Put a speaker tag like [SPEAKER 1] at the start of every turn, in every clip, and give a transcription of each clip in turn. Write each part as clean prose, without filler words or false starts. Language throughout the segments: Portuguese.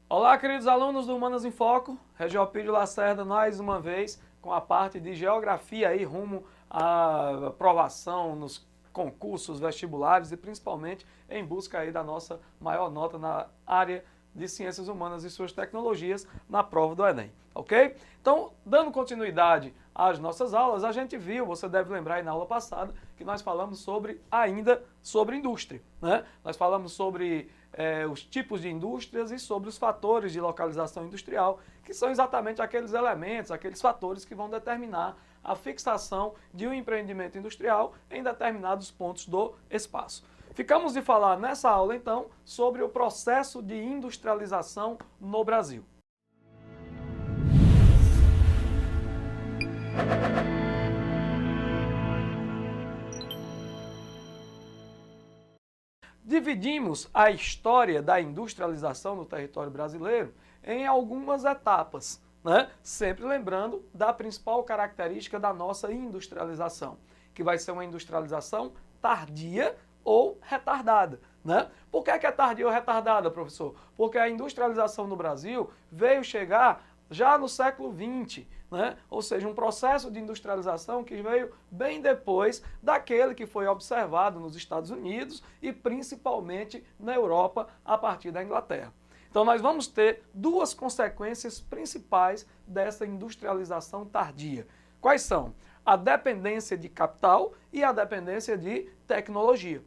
[SPEAKER 1] Olá, queridos alunos do Humanas em Foco, Regiopídio Lacerda mais uma vez com a parte de Geografia aí rumo à aprovação nos concursos vestibulares e principalmente em busca aí da nossa maior nota na área de Ciências Humanas e suas tecnologias na prova do Enem, ok? Então, dando continuidade às nossas aulas, a gente viu, você deve lembrar aí na aula passada, que nós falamos ainda sobre indústria, né? Nós falamos sobre os tipos de indústrias e sobre os fatores de localização industrial, que são exatamente aqueles elementos, aqueles fatores que vão determinar a fixação de um empreendimento industrial em determinados pontos do espaço. Ficamos de falar nessa aula, então, sobre o processo de industrialização no Brasil. Dividimos a história da industrialização no território brasileiro em algumas etapas, né? Sempre lembrando da principal característica da nossa industrialização, que vai ser uma industrialização tardia ou retardada, né? Por que é tardia ou retardada, professor? Porque a industrialização no Brasil veio chegar já no século XX, né? Ou seja, um processo de industrialização que veio bem depois daquele que foi observado nos Estados Unidos e principalmente na Europa a partir da Inglaterra. Então nós vamos ter duas consequências principais dessa industrialização tardia. Quais são? A dependência de capital e a dependência de tecnologia.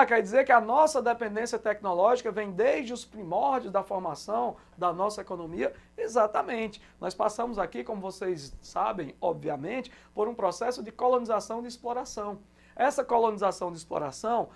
[SPEAKER 1] Quer dizer que a nossa dependência tecnológica vem desde os primórdios da formação da nossa economia? Exatamente. Nós passamos aqui, como vocês sabem, obviamente, por um processo de colonização e de exploração. Essa colonização de exploração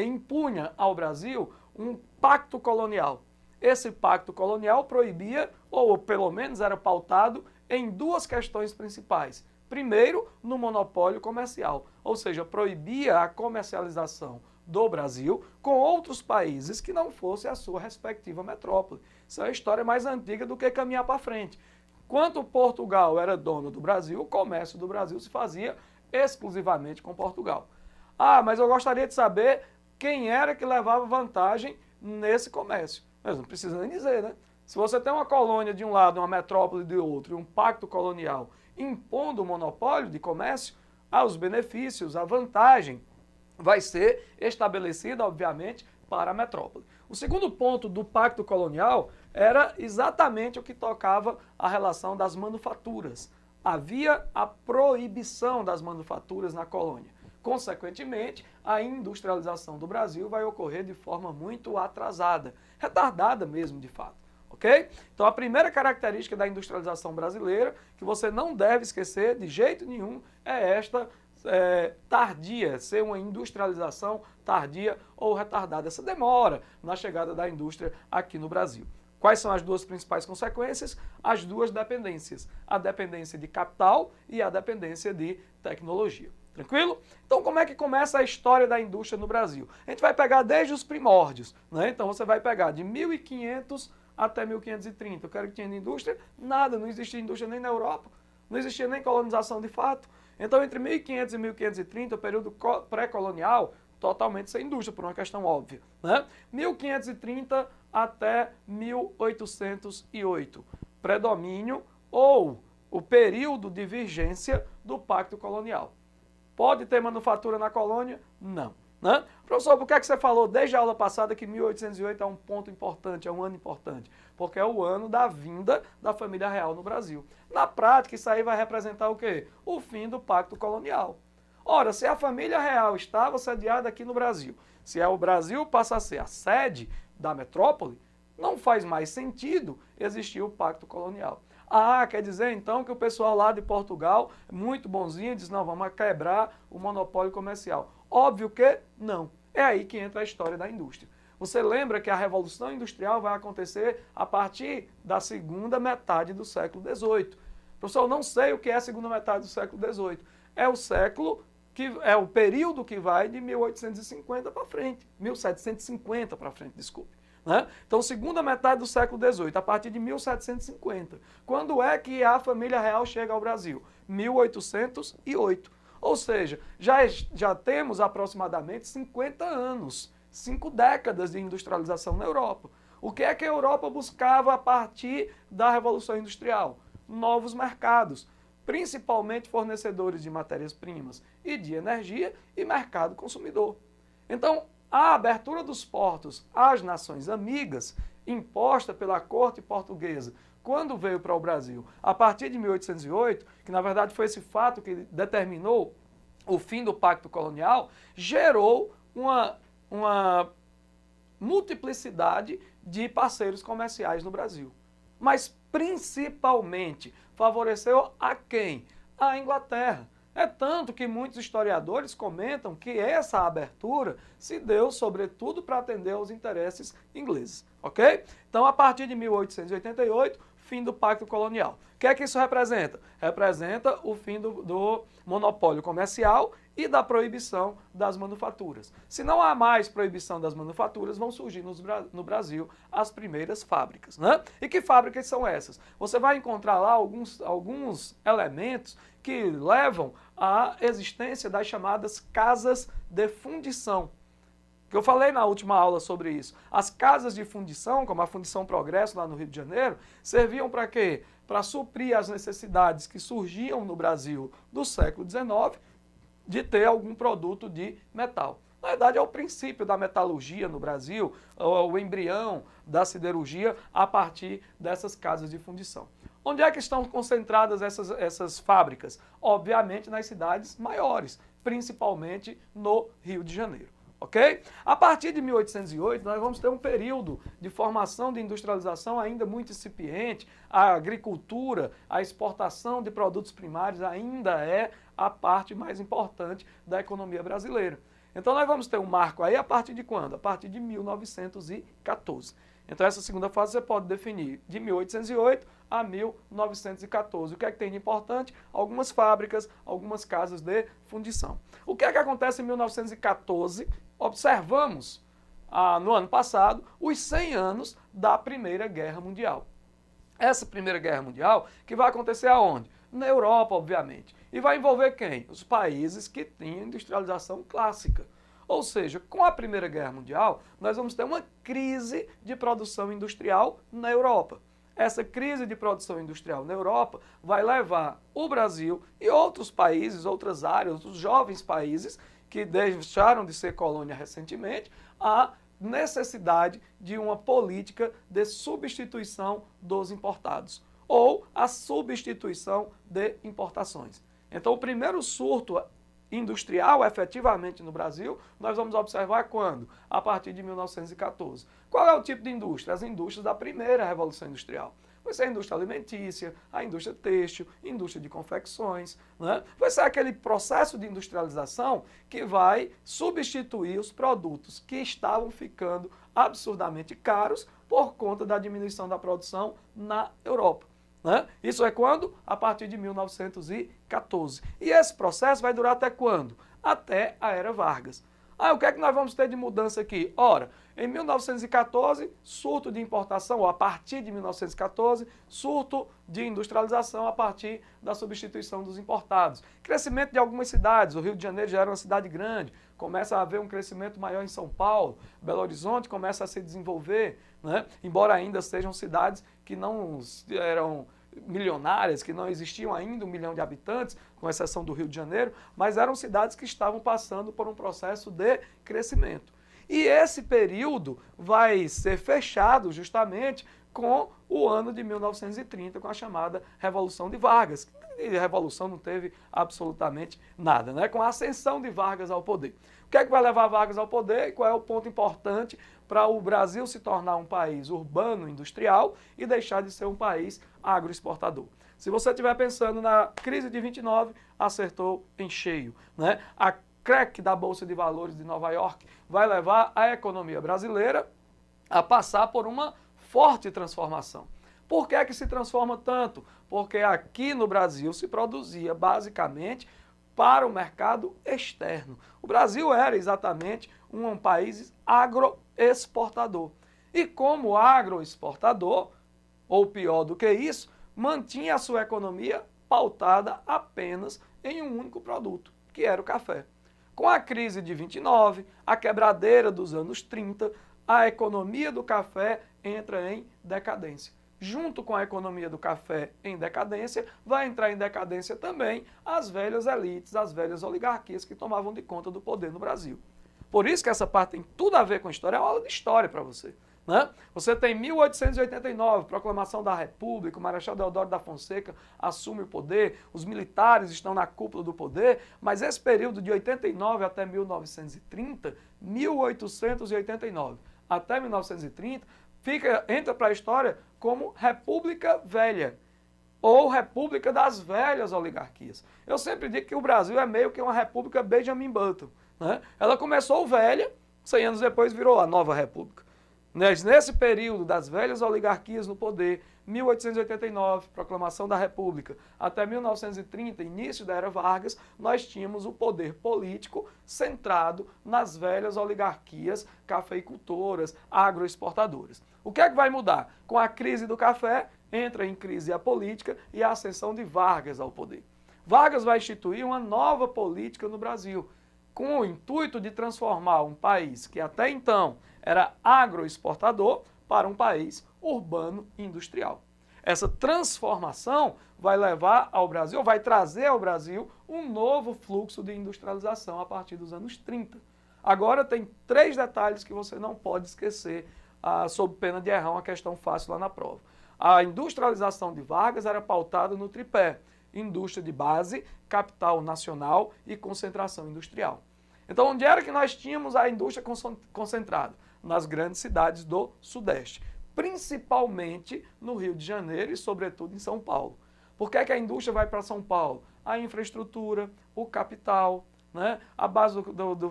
[SPEAKER 1] impunha ao Brasil um pacto colonial. Esse pacto colonial proibia, ou pelo menos era pautado, em duas questões principais. Primeiro, no monopólio comercial, ou seja, proibia a comercialização do Brasil com outros países que não fosse a sua respectiva metrópole. Isso é uma história mais antiga do que caminhar para frente. Enquanto Portugal era dono do Brasil, o comércio do Brasil se fazia exclusivamente com Portugal. Mas eu gostaria de saber quem era que levava vantagem nesse comércio. Mas não precisa nem dizer, né? Se você tem uma colônia de um lado, uma metrópole de outro, e um pacto colonial impondo o monopólio de comércio, os benefícios, a vantagem vai ser estabelecida, obviamente, para a metrópole. O segundo ponto do pacto colonial era exatamente o que tocava a relação das manufaturas. Havia a proibição das manufaturas na colônia. Consequentemente, a industrialização do Brasil vai ocorrer de forma muito atrasada, retardada mesmo, de fato. Ok? Então, a primeira característica da industrialização brasileira, que você não deve esquecer de jeito nenhum, é esta tardia, ser uma industrialização tardia ou retardada. Essa demora na chegada da indústria aqui no Brasil. Quais são as duas principais consequências? As duas dependências. A dependência de capital e a dependência de tecnologia. Tranquilo? Então, como é que começa a história da indústria no Brasil? A gente vai pegar desde os primórdios, né? Então, você vai pegar de 1500 até 1530. Eu quero que tinha indústria? Nada, não existia indústria nem na Europa, não existia nem colonização de fato. Então, entre 1500 e 1530, o período pré-colonial, totalmente sem indústria, por uma questão óbvia, né? 1530 até 1808, predomínio ou o período de vigência do Pacto Colonial. Pode ter manufatura na colônia? Não. Né? Professor, por que você falou desde a aula passada que 1808 é um ponto importante, é um ano importante? Porque é o ano da vinda da família real no Brasil. Na prática, isso aí vai representar o quê? O fim do Pacto Colonial. Ora, se a família real estava sediada aqui no Brasil, se o Brasil passa a ser a sede da metrópole, não faz mais sentido existir o Pacto Colonial. Quer dizer então que o pessoal lá de Portugal, muito bonzinho, diz, não, vamos quebrar o monopólio comercial. Óbvio que não. É aí que entra a história da indústria. Você lembra que a Revolução Industrial vai acontecer a partir da segunda metade do século XVIII. Professor, eu não sei o que é a segunda metade do século XVIII. É o século que é o período que vai de 1850 para frente, 1750 para frente, desculpe. Né? Então, segunda metade do século XVIII, a partir de 1750. Quando é que a família real chega ao Brasil? 1808. Ou seja, já temos aproximadamente 50 anos, 5 décadas de industrialização na Europa. O que é que a Europa buscava a partir da Revolução Industrial? Novos mercados, principalmente fornecedores de matérias-primas e de energia e mercado consumidor. Então, a abertura dos portos às nações amigas, imposta pela corte portuguesa, quando veio para o Brasil, a partir de 1808, que na verdade foi esse fato que determinou o fim do Pacto Colonial, gerou uma multiplicidade de parceiros comerciais no Brasil. Mas principalmente favoreceu a quem? A Inglaterra. É tanto que muitos historiadores comentam que essa abertura se deu, sobretudo, para atender aos interesses ingleses, ok? Então, a partir de 1888, fim do Pacto Colonial. O que é que isso representa? Representa o fim do monopólio comercial e da proibição das manufaturas. Se não há mais proibição das manufaturas, vão surgir no Brasil as primeiras fábricas, né? E que fábricas são essas? Você vai encontrar lá alguns elementos que levam à existência das chamadas casas de fundição. Que eu falei na última aula sobre isso. As casas de fundição, como a Fundição Progresso lá no Rio de Janeiro, serviam para quê? Para suprir as necessidades que surgiam no Brasil do século XIX de ter algum produto de metal. Na verdade, é o princípio da metalurgia no Brasil, o embrião da siderurgia a partir dessas casas de fundição. Onde é que estão concentradas essas fábricas? Obviamente nas cidades maiores, principalmente no Rio de Janeiro. Ok? A partir de 1808, nós vamos ter um período de formação de industrialização ainda muito incipiente. A agricultura, a exportação de produtos primários ainda é a parte mais importante da economia brasileira. Então nós vamos ter um marco aí a partir de quando? A partir de 1914. Então essa segunda fase você pode definir de 1808 a 1914. O que é que tem de importante? Algumas fábricas, algumas casas de fundição. O que é que acontece em 1914? Observamos no ano passado os 100 anos da Primeira Guerra Mundial. Essa Primeira Guerra Mundial que vai acontecer aonde? Na Europa, obviamente. E vai envolver quem? Os países que tinham industrialização clássica. Ou seja, com a Primeira Guerra Mundial, nós vamos ter uma crise de produção industrial na Europa. Essa crise de produção industrial na Europa vai levar o Brasil e outros países, outras áreas, outros jovens países que deixaram de ser colônia recentemente, à necessidade de uma política de substituição dos importados ou a substituição de importações. Então, o primeiro surto industrial, efetivamente, no Brasil, nós vamos observar quando? A partir de 1914. Qual é o tipo de indústria? As indústrias da primeira Revolução Industrial. Vai ser a indústria alimentícia, a indústria têxtil, indústria de confecções, né? Vai ser aquele processo de industrialização que vai substituir os produtos que estavam ficando absurdamente caros por conta da diminuição da produção na Europa. Né? Isso é quando? A partir de 1914. E esse processo vai durar até quando? Até a Era Vargas. O que é que nós vamos ter de mudança aqui? Ora, em 1914, surto de importação, ou a partir de 1914, surto de industrialização a partir da substituição dos importados. Crescimento de algumas cidades, o Rio de Janeiro já era uma cidade grande, começa a haver um crescimento maior em São Paulo, Belo Horizonte começa a se desenvolver, né? Embora ainda sejam cidades que não eram milionárias, que não existiam ainda 1 milhão de habitantes, com exceção do Rio de Janeiro, mas eram cidades que estavam passando por um processo de crescimento. E esse período vai ser fechado justamente com o ano de 1930, com a chamada Revolução de Vargas. E a Revolução não teve absolutamente nada, né? Com a ascensão de Vargas ao poder. O que é que vai levar Vargas ao poder e qual é o ponto importante para o Brasil se tornar um país urbano, industrial e deixar de ser um país agroexportador? Se você estiver pensando na crise de 29, acertou em cheio, né? A crack da Bolsa de Valores de Nova York vai levar a economia brasileira a passar por uma forte transformação. Por que é que se transforma tanto? Porque aqui no Brasil se produzia basicamente para o mercado externo. O Brasil era exatamente um país agroexportador. E como agroexportador, ou pior do que isso, mantinha a sua economia pautada apenas em um único produto, que era o café. Com a crise de 29, a quebradeira dos anos 30, a economia do café entra em decadência. Junto com a economia do café em decadência, vai entrar em decadência também as velhas elites, as velhas oligarquias que tomavam de conta do poder no Brasil. Por isso que essa parte tem tudo a ver com história, é uma aula de história para você. Né? Você tem 1889, proclamação da República, o Marechal Deodoro da Fonseca assume o poder, os militares estão na cúpula do poder, mas esse período de 89 até 1930, 1889 até 1930, entra para a história como República Velha, ou República das Velhas Oligarquias. Eu sempre digo que o Brasil é meio que uma República Benjamin Button. Né? Ela começou velha, 100 anos depois virou a nova República. Nesse período das velhas oligarquias no poder, 1889, proclamação da República, até 1930, início da Era Vargas, nós tínhamos o poder político centrado nas velhas oligarquias cafeicultoras, agroexportadoras. O que é que vai mudar? Com a crise do café, entra em crise a política e a ascensão de Vargas ao poder. Vargas vai instituir uma nova política no Brasil, com o intuito de transformar um país que até então era agroexportador para um país urbano e industrial. Essa transformação vai levar ao Brasil, vai trazer ao Brasil um novo fluxo de industrialização a partir dos anos 30. Agora tem 3 detalhes que você não pode esquecer, sob pena de errar uma questão fácil lá na prova. A industrialização de Vargas era pautada no tripé: indústria de base, capital nacional e concentração industrial. Então, onde era que nós tínhamos a indústria concentrada? Nas grandes cidades do Sudeste, principalmente no Rio de Janeiro e, sobretudo, em São Paulo. Por que é que a indústria vai para São Paulo? A infraestrutura, o capital, né? A base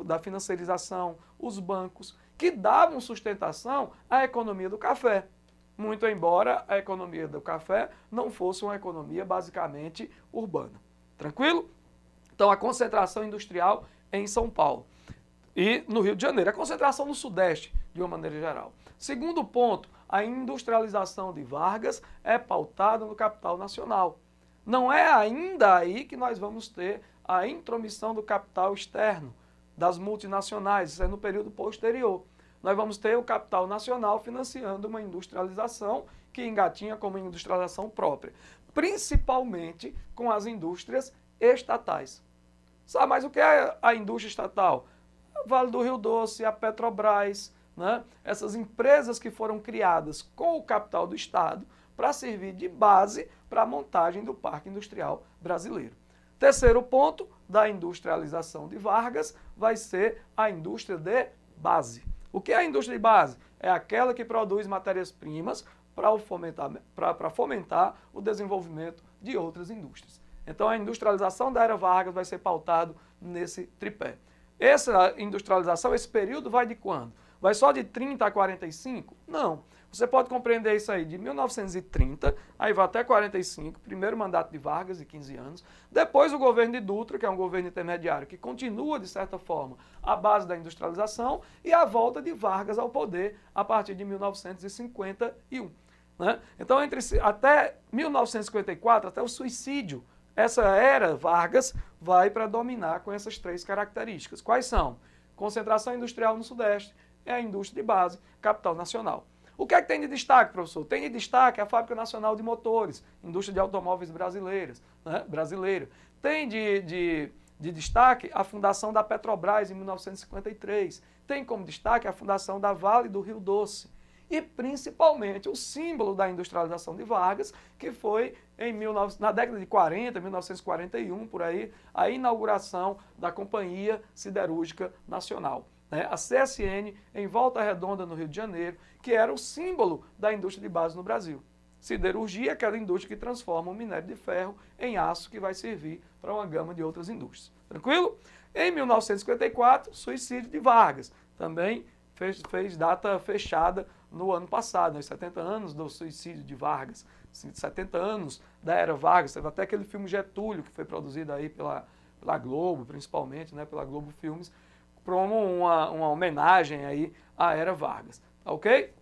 [SPEAKER 1] da financiarização, os bancos, que davam sustentação à economia do café. Muito embora a economia do café não fosse uma economia basicamente urbana. Tranquilo? Então, a concentração industrial em São Paulo e no Rio de Janeiro. A concentração no Sudeste, de uma maneira geral. Segundo ponto, a industrialização de Vargas é pautada no capital nacional. Não é ainda aí que nós vamos ter a intromissão do capital externo, das multinacionais, isso é no período posterior. Nós vamos ter o capital nacional financiando uma industrialização que engatinha como industrialização própria, principalmente com as indústrias estatais. Sabe, mas o que é a indústria estatal? O Vale do Rio Doce, a Petrobras, né? Essas empresas que foram criadas com o capital do Estado para servir de base para a montagem do parque industrial brasileiro. Terceiro ponto da industrialização de Vargas vai ser a indústria de base. O que é a indústria de base? É aquela que produz matérias-primas para fomentar o desenvolvimento de outras indústrias. Então, a industrialização da Era Vargas vai ser pautado nesse tripé. Essa industrialização, esse período vai de quando? Vai só de 30 a 45? Não. Você pode compreender isso aí de 1930, aí vai até 45, primeiro mandato de Vargas, de 15 anos. Depois o governo de Dutra, que é um governo intermediário, que continua, de certa forma, a base da industrialização, e a volta de Vargas ao poder a partir de 1951. Né? Então, até 1954, até o suicídio, essa era Vargas vai predominar com essas 3 características. Quais são? Concentração industrial no Sudeste, é a indústria de base, capital nacional. O que é que tem de destaque, professor? Tem de destaque a Fábrica Nacional de Motores, indústria de automóveis brasileiras, né? Brasileira. Tem de destaque a fundação da Petrobras em 1953. Tem como destaque a fundação da Vale do Rio Doce. E, principalmente, o símbolo da industrialização de Vargas, que foi na década de 40, 1941, por aí, a inauguração da Companhia Siderúrgica Nacional, né? A CSN, em Volta Redonda, no Rio de Janeiro, que era o símbolo da indústria de base no Brasil. Siderurgia é aquela indústria que transforma o minério de ferro em aço, que vai servir para uma gama de outras indústrias. Tranquilo? Em 1954, suicídio de Vargas. Também fez data fechada no ano passado, nos 70 anos do suicídio de Vargas, 70 anos da Era Vargas. Teve até aquele filme Getúlio, que foi produzido aí pela Globo, principalmente, né, pela Globo Filmes, como uma homenagem aí à Era Vargas, tá ok?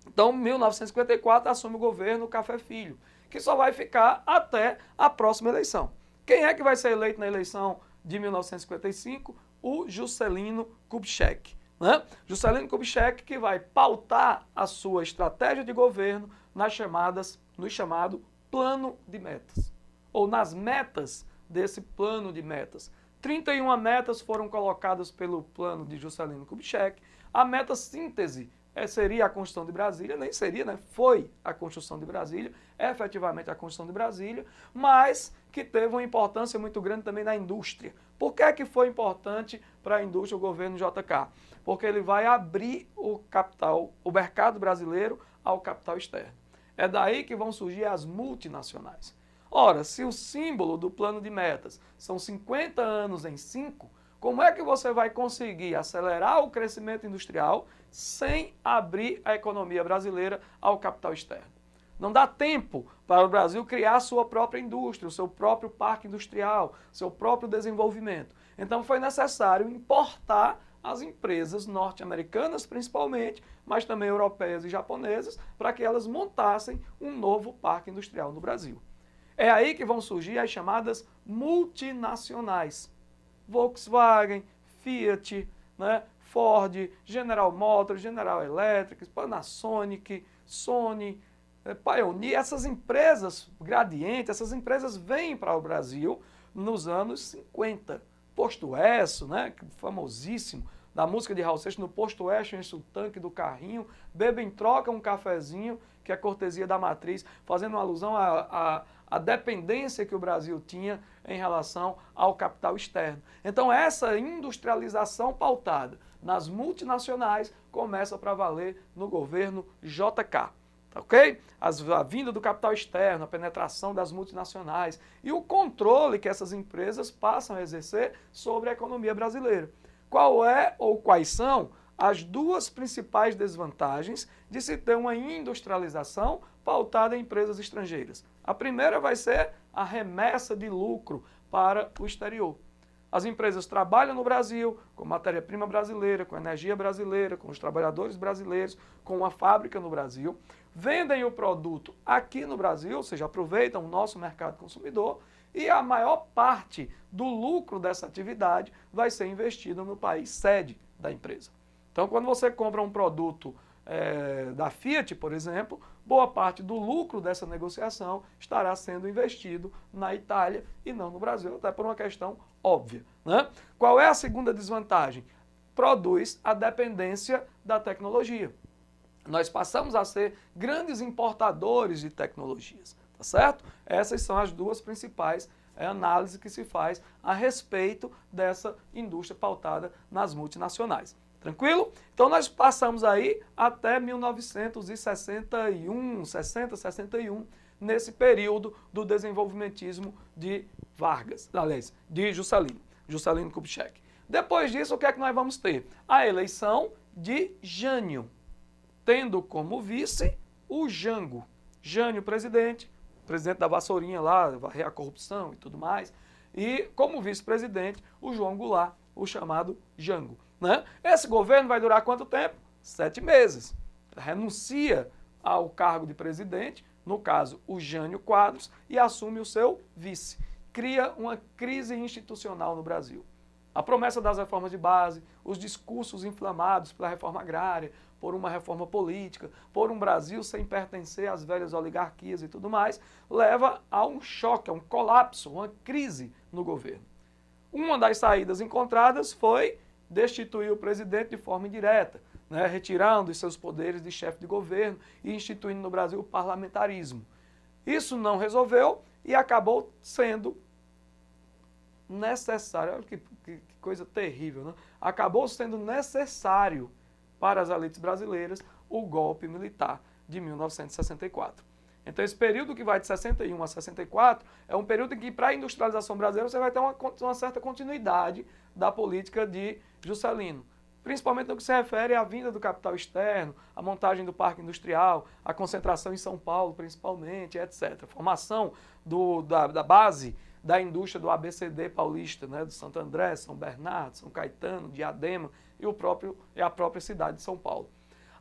[SPEAKER 1] Então, em 1954, assume o governo Café Filho, que só vai ficar até a próxima eleição. Quem é que vai ser eleito na eleição de 1955? O Juscelino Kubitschek, né? Juscelino Kubitschek, que vai pautar a sua estratégia de governo no chamado plano de metas, ou nas metas desse plano de metas. 31 metas foram colocadas pelo plano de Juscelino Kubitschek. A meta síntese seria a Constituição de Brasília, nem seria, né? Foi a Constituição de Brasília, efetivamente a Constituição de Brasília, mas que teve uma importância muito grande também na indústria. Por que é que foi importante para a indústria o governo JK? Porque ele vai abrir o capital, o mercado brasileiro ao capital externo. É daí que vão surgir as multinacionais. Ora, se o símbolo do plano de metas são 50 anos em 5, como é que você vai conseguir acelerar o crescimento industrial sem abrir a economia brasileira ao capital externo? Não dá tempo para o Brasil criar a sua própria indústria, o seu próprio parque industrial, seu próprio desenvolvimento. Então foi necessário importar as empresas norte-americanas principalmente, mas também europeias e japonesas, para que elas montassem um novo parque industrial no Brasil. É aí que vão surgir as chamadas multinacionais. Volkswagen, Fiat, né, Ford, General Motors, General Electric, Panasonic, Sony, Pioneer, essas empresas Gradiente, essas empresas vêm para o Brasil nos anos 50. Posto Esso, né, famosíssimo, da música de Raul Seixas, no Posto Oeste enche o tanque do carrinho, bebem, troca um cafezinho, que é cortesia da matriz, fazendo uma alusão à dependência que o Brasil tinha em relação ao capital externo. Então essa industrialização pautada nas multinacionais começa para valer no governo JK. Tá ok? A vinda do capital externo, a penetração das multinacionais e o controle que essas empresas passam a exercer sobre a economia brasileira. Qual é ou quais são as duas principais desvantagens de se ter uma industrialização pautada em empresas estrangeiras? A primeira vai ser a remessa de lucro para o exterior. As empresas trabalham no Brasil com matéria-prima brasileira, com energia brasileira, com os trabalhadores brasileiros, com uma fábrica no Brasil, vendem o produto aqui no Brasil, ou seja, aproveitam o nosso mercado consumidor, e a maior parte do lucro dessa atividade vai ser investido no país sede da empresa. Então, quando você compra um produto da Fiat, por exemplo, boa parte do lucro dessa negociação estará sendo investido na Itália e não no Brasil, até por uma questão óbvia, né? Qual é a segunda desvantagem? Produz a dependência da tecnologia. Nós passamos a ser grandes importadores de tecnologias, tá certo? Essas são as duas principais análises que se faz a respeito dessa indústria pautada nas multinacionais. Tranquilo? Então nós passamos aí até 1961, 60, 61, nesse período do desenvolvimentismo de Vargas, aliás, de Juscelino Kubitschek. Depois disso, o que é que nós vamos ter? A eleição de Jânio, tendo como vice o Jango. Jânio presidente da vassourinha lá, varrer a corrupção e tudo mais, e como vice-presidente o João Goulart, o chamado Jango. Né? Esse governo vai durar quanto tempo? 7 meses. Renuncia ao cargo de presidente, no caso o Jânio Quadros, e assume o seu vice. Cria uma crise institucional no Brasil. A promessa das reformas de base, os discursos inflamados pela reforma agrária, por uma reforma política, por um Brasil sem pertencer às velhas oligarquias e tudo mais, leva a um choque, a um colapso, uma crise no governo. Uma das saídas encontradas foi destituir o presidente de forma indireta, né, retirando os seus poderes de chefe de governo e instituindo no Brasil o parlamentarismo. Isso não resolveu e acabou sendo necessário, olha que coisa terrível, né? Acabou sendo necessário para as elites brasileiras o golpe militar de 1964. Então esse período que vai de 61 a 64 é um período em que para a industrialização brasileira você vai ter uma certa continuidade da política de Juscelino, principalmente no que se refere à vinda do capital externo, à montagem do parque industrial, à concentração em São Paulo principalmente, etc. A formação da base da indústria do ABCD paulista, né, do Santo André, São Bernardo, São Caetano, Diadema e a própria cidade de São Paulo.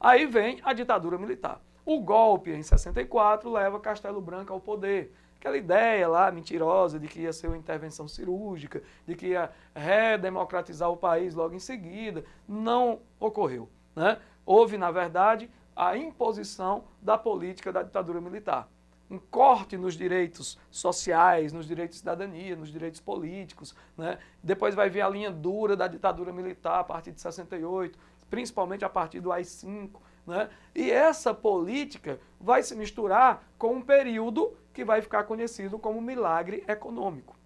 [SPEAKER 1] Aí vem a ditadura militar. O golpe em 64 leva Castelo Branco ao poder. Aquela ideia lá mentirosa de que ia ser uma intervenção cirúrgica, de que ia redemocratizar o país logo em seguida, não ocorreu, né? Houve, na verdade, a imposição da política da ditadura militar. Um corte nos direitos sociais, nos direitos de cidadania, nos direitos políticos, né? Depois vai vir a linha dura da ditadura militar a partir de 68, principalmente a partir do AI-5, né? E essa política vai se misturar com um período que vai ficar conhecido como milagre econômico.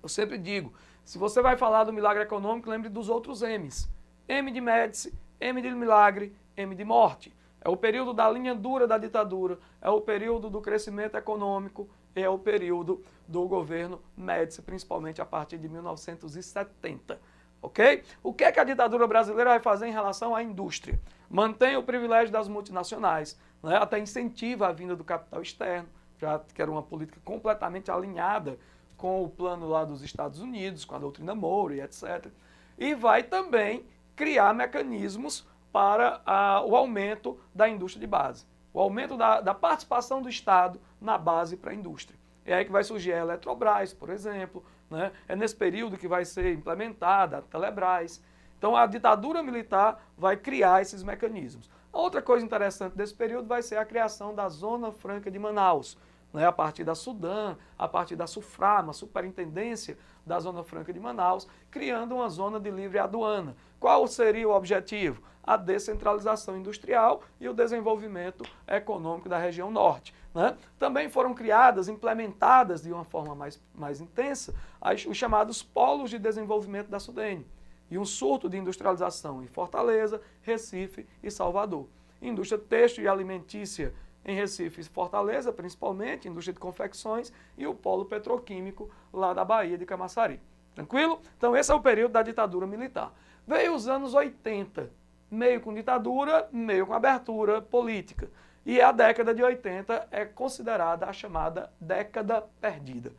[SPEAKER 1] Eu sempre digo, se você vai falar do milagre econômico, lembre dos outros M's. M de Médici, M de milagre, M de morte. É o período da linha dura da ditadura, é o período do crescimento econômico, é o período do governo Médici, principalmente a partir de 1970. Ok? O que é que a ditadura brasileira vai fazer em relação à indústria? Mantém o privilégio das multinacionais, né? Até incentiva a vinda do capital externo, já que era uma política completamente alinhada com o plano lá dos Estados Unidos, com a doutrina Monroe e etc. E vai também criar mecanismos para o aumento da indústria de base, o aumento da participação do Estado na base para a indústria. É aí que vai surgir a Eletrobras, por exemplo, né? É nesse período que vai ser implementada a Telebrás. Então a ditadura militar vai criar esses mecanismos. A outra coisa interessante desse período vai ser a criação da Zona Franca de Manaus, né, a partir da Sudam, a partir da SUFRAMA, Superintendência da Zona Franca de Manaus, criando uma zona de livre aduana. Qual seria o objetivo? A descentralização industrial e o desenvolvimento econômico da região norte, né? Também foram criadas, implementadas de uma forma mais intensa, os chamados polos de desenvolvimento da Sudene, e um surto de industrialização em Fortaleza, Recife e Salvador. Indústria têxtil e alimentícia em Recife e Fortaleza, principalmente, indústria de confecções e o polo petroquímico lá da Bahia de Camaçari. Tranquilo? Então esse é o período da ditadura militar. Veio os anos 80, meio com ditadura, meio com abertura política. E a década de 80 é considerada a chamada década perdida.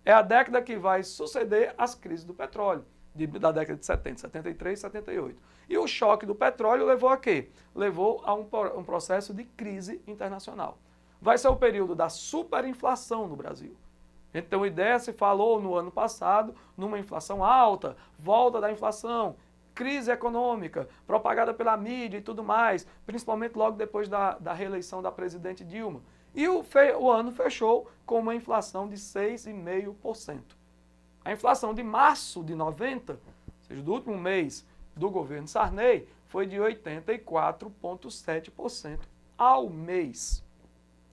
[SPEAKER 1] É a década que vai suceder as crises do petróleo, da década de 70, 73, 78. E o choque do petróleo levou a quê? Levou a um processo de crise internacional. Vai ser o período da superinflação no Brasil. Então, a ideia se falou no ano passado, numa inflação alta, volta da inflação, crise econômica, propagada pela mídia e tudo mais, principalmente logo depois da reeleição da presidente Dilma. E o ano fechou com uma inflação de 6,5%. A inflação de março de 90, ou seja, do último mês do governo Sarney, foi de 84,7% ao mês.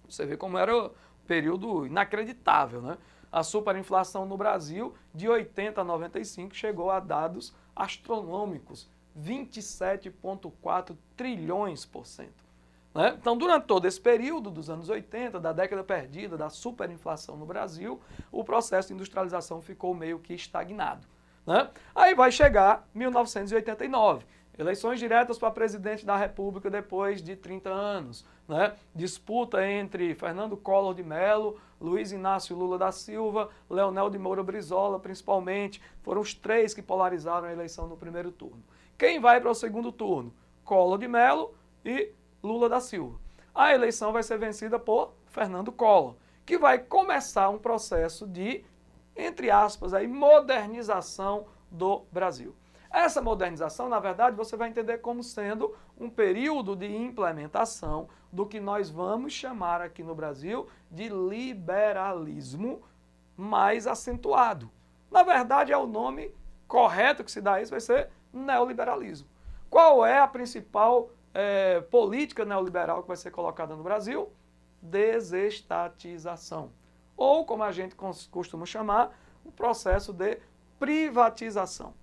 [SPEAKER 1] Você vê como era um período inacreditável, né? A superinflação no Brasil, de 80 a 95, chegou a dados astronômicos, 27,4 trilhões por cento. Né? Então, durante todo esse período dos anos 80, da década perdida, da superinflação no Brasil, o processo de industrialização ficou meio que estagnado. Né? Aí vai chegar 1989, eleições diretas para presidente da República depois de 30 anos. Né? Disputa entre Fernando Collor de Mello, Luiz Inácio Lula da Silva, Leonel de Moura Brizola, principalmente. Foram os três que polarizaram a eleição no primeiro turno. Quem vai para o segundo turno? Collor de Mello e Lula da Silva. A eleição vai ser vencida por Fernando Collor, que vai começar um processo de, entre aspas, aí, modernização do Brasil. Essa modernização, na verdade, você vai entender como sendo um período de implementação do que nós vamos chamar aqui no Brasil de liberalismo mais acentuado. Na verdade, é o nome correto que se dá a isso, vai ser neoliberalismo. Qual é a principal política neoliberal que vai ser colocada no Brasil? Desestatização. Ou, como a gente costuma chamar, o processo de privatização.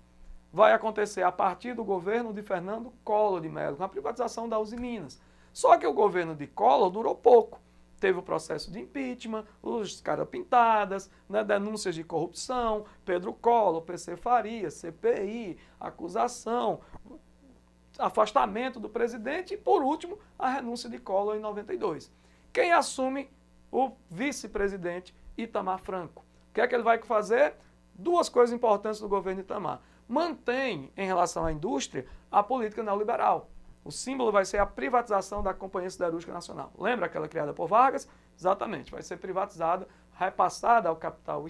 [SPEAKER 1] Vai acontecer a partir do governo de Fernando Collor de Mello, com a privatização da Uzi Minas. Só que o governo de Collor durou pouco. Teve o processo de impeachment, os caras pintadas, né, denúncias de corrupção, Pedro Collor, PC Faria, CPI, acusação, afastamento do presidente e, por último, a renúncia de Collor em 92. Quem assume? O vice-presidente Itamar Franco. que é que ele vai fazer? Duas coisas importantes do governo Itamar. Mantém, em relação à indústria, a política neoliberal. O símbolo vai ser a privatização da Companhia Siderúrgica Nacional. Lembra aquela criada por Vargas? Exatamente, vai ser privatizada, repassada ao capital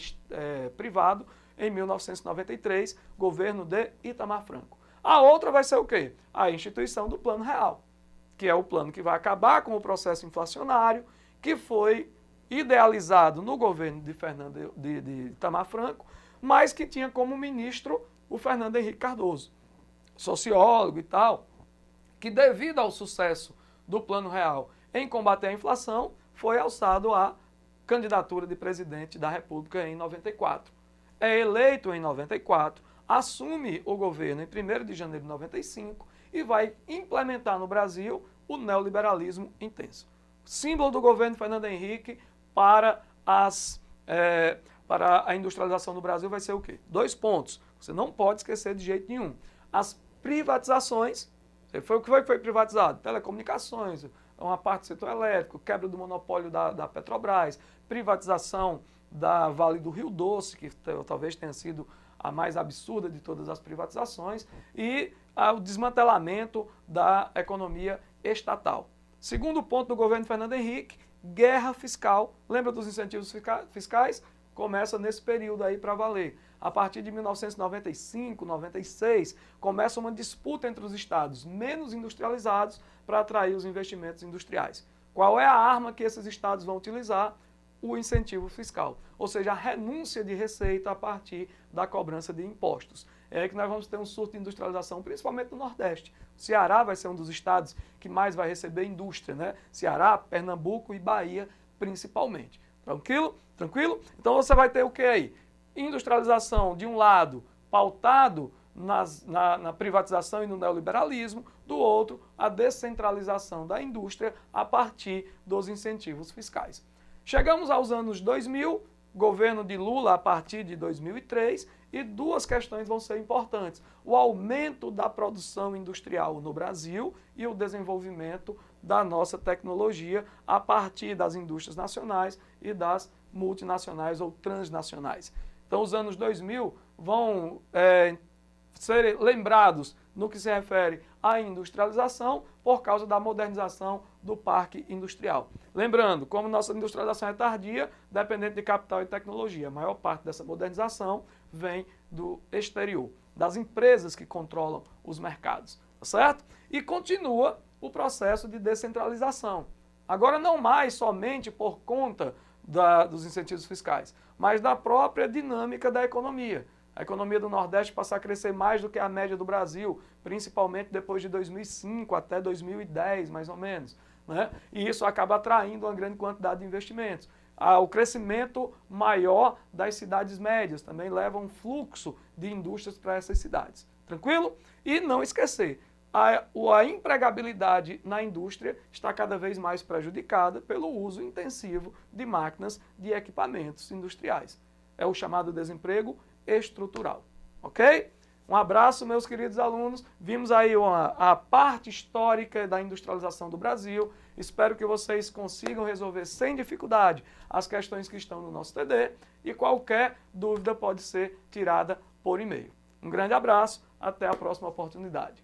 [SPEAKER 1] privado em 1993, governo de Itamar Franco. A outra vai ser o quê? A instituição do Plano Real, que é o plano que vai acabar com o processo inflacionário, que foi idealizado no governo de Itamar Franco, mas que tinha como ministro o Fernando Henrique Cardoso, sociólogo e tal, que devido ao sucesso do Plano Real em combater a inflação, foi alçado à candidatura de presidente da República em 94. É eleito em 94, assume o governo em 1º de janeiro de 95 e vai implementar no Brasil o neoliberalismo intenso. Símbolo do governo Fernando Henrique para a industrialização do Brasil vai ser o quê? 2 pontos. Você não pode esquecer de jeito nenhum. As privatizações, o que foi privatizado? Telecomunicações, uma parte do setor elétrico, quebra do monopólio da Petrobras, privatização da Vale do Rio Doce, que talvez tenha sido a mais absurda de todas as privatizações, e o desmantelamento da economia estatal. Segundo ponto do governo Fernando Henrique, guerra fiscal. Lembra dos incentivos fiscais? Começa nesse período aí para valer. A partir de 1995, 96, começa uma disputa entre os estados menos industrializados para atrair os investimentos industriais. Qual é a arma que esses estados vão utilizar? O incentivo fiscal, ou seja, a renúncia de receita a partir da cobrança de impostos. É aí que nós vamos ter um surto de industrialização, principalmente no Nordeste. O Ceará vai ser um dos estados que mais vai receber indústria, né? Ceará, Pernambuco e Bahia, principalmente. Tranquilo? Tranquilo? Então você vai ter o que aí? Industrialização, de um lado, pautado na privatização e no neoliberalismo, do outro, a descentralização da indústria a partir dos incentivos fiscais. Chegamos aos anos 2000, governo de Lula a partir de 2003, e 2 questões vão ser importantes. O aumento da produção industrial no Brasil e o desenvolvimento da nossa tecnologia a partir das indústrias nacionais e das multinacionais ou transnacionais. Então, os anos 2000 vão ser lembrados no que se refere à industrialização por causa da modernização do parque industrial. Lembrando, como nossa industrialização é tardia, dependente de capital e tecnologia, a maior parte dessa modernização vem do exterior, das empresas que controlam os mercados, tá certo? E continua o processo de descentralização. Agora não mais somente por conta dos incentivos fiscais, mas da própria dinâmica da economia. A economia do Nordeste passa a crescer mais do que a média do Brasil, principalmente depois de 2005 até 2010, mais ou menos, né? E isso acaba atraindo uma grande quantidade de investimentos. O crescimento maior das cidades médias também leva um fluxo de indústrias para essas cidades. Tranquilo? E não esquecer, a empregabilidade na indústria está cada vez mais prejudicada pelo uso intensivo de máquinas, de equipamentos industriais. É o chamado desemprego estrutural, ok? Um abraço, meus queridos alunos. Vimos aí a parte histórica da industrialização do Brasil. Espero que vocês consigam resolver sem dificuldade as questões que estão no nosso TD e qualquer dúvida pode ser tirada por e-mail. Um grande abraço, até a próxima oportunidade.